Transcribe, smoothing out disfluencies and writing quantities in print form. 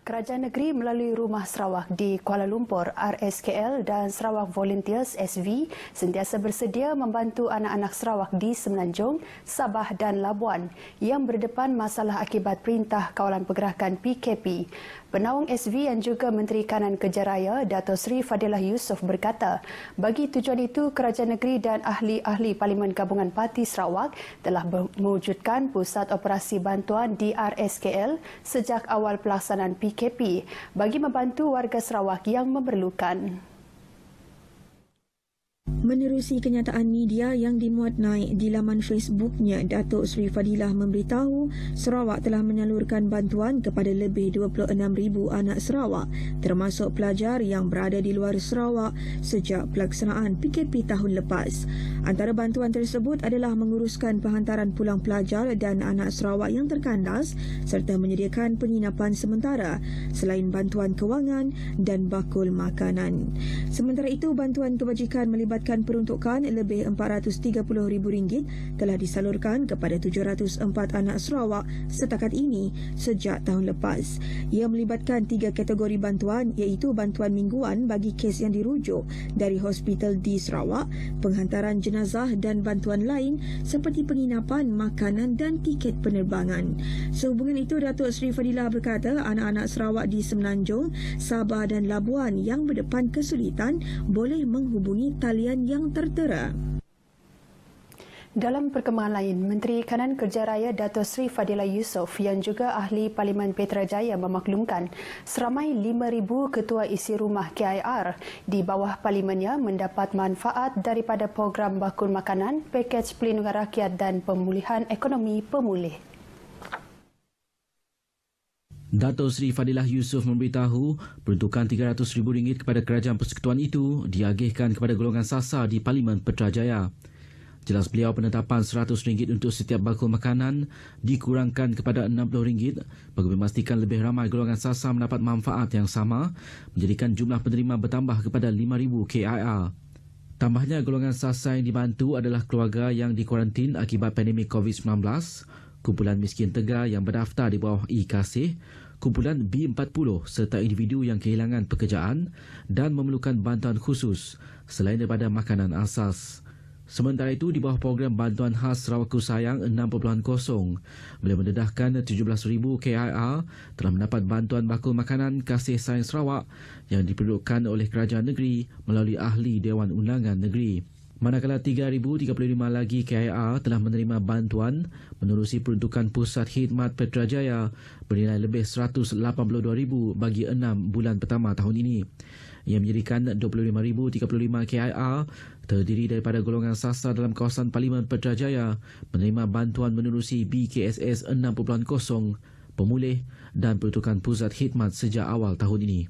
Kerajaan negeri melalui Rumah Sarawak di Kuala Lumpur, RSKL dan Sarawak Volunteers SV sentiasa bersedia membantu anak-anak Sarawak di Semenanjung, Sabah dan Labuan yang berdepan masalah akibat Perintah Kawalan Pergerakan PKP. Penaung SV yang juga Menteri Kanan Kerja Raya, Dato' Sri Fadilah Yusof berkata, bagi tujuan itu, Kerajaan Negeri dan ahli-ahli Parlimen Gabungan Parti Sarawak telah mewujudkan Pusat Operasi Bantuan di RSKL sejak awal pelaksanaan PKP bagi membantu warga Sarawak yang memerlukan. Menerusi kenyataan media yang dimuat naik di laman Facebooknya, Dato' Sri Fadilah memberitahu Sarawak telah menyalurkan bantuan kepada lebih 26,000 anak Sarawak termasuk pelajar yang berada di luar Sarawak sejak pelaksanaan PKP tahun lepas. Antara bantuan tersebut adalah menguruskan penghantaran pulang pelajar dan anak Sarawak yang terkandas serta menyediakan penginapan sementara selain bantuan kewangan dan bakul makanan. Sementara itu, bantuan kebajikan melibatkan peruntukan lebih RM430,000 telah disalurkan kepada 704 anak Sarawak setakat ini sejak tahun lepas. Ia melibatkan 3 kategori bantuan iaitu bantuan mingguan bagi kes yang dirujuk dari hospital di Sarawak, penghantaran jenazah dan bantuan lain seperti penginapan, makanan dan tiket penerbangan. Sehubungan itu, Dato' Sri Fadilah berkata anak-anak Sarawak di Semenanjung, Sabah dan Labuan yang berdepan kesulitan boleh menghubungi talian yang tertera. Dalam perkembangan lain, Menteri Kanan Kerja Raya Dato' Sri Fadilah Yusof yang juga ahli Parlimen Petrajaya memaklumkan seramai 5,000 ketua isi rumah KIR di bawah parlimennya mendapat manfaat daripada program bakul makanan, pakej pelindungan rakyat dan pemulihan ekonomi pemulih. Dato' Sri Fadilah Yusof memberitahu peruntukan RM300,000 kepada kerajaan persekutuan itu diagihkan kepada golongan sasar di Parlimen Petrajaya. Jelas beliau penetapan RM100 untuk setiap bakul makanan dikurangkan kepada RM60 bagi memastikan lebih ramai golongan sasar mendapat manfaat yang sama, menjadikan jumlah penerima bertambah kepada 5,000 KIR. Tambahnya, golongan sasar yang dibantu adalah keluarga yang dikuarantin akibat pandemik COVID-19, kumpulan miskin tegar yang berdaftar di bawah e-Kasih, kumpulan B40 serta individu yang kehilangan pekerjaan dan memerlukan bantuan khusus selain daripada makanan asas. Sementara itu, di bawah program bantuan khas Sarawak Sayang 6.0, beliau mendedahkan 17,000 KIR telah mendapat bantuan bakul makanan kasih sayang Sarawak yang diperlukan oleh kerajaan negeri melalui ahli Dewan Undangan Negeri. Manakala 3,035 lagi KIR telah menerima bantuan menerusi peruntukan Pusat Khidmat Petrajaya bernilai lebih RM182,000 bagi 6 bulan pertama tahun ini. Ia menjadikan 25,035 KIR terdiri daripada golongan sasar dalam kawasan Parlimen Petrajaya menerima bantuan menerusi BKSS 6.0, pemulih dan peruntukan Pusat Khidmat sejak awal tahun ini.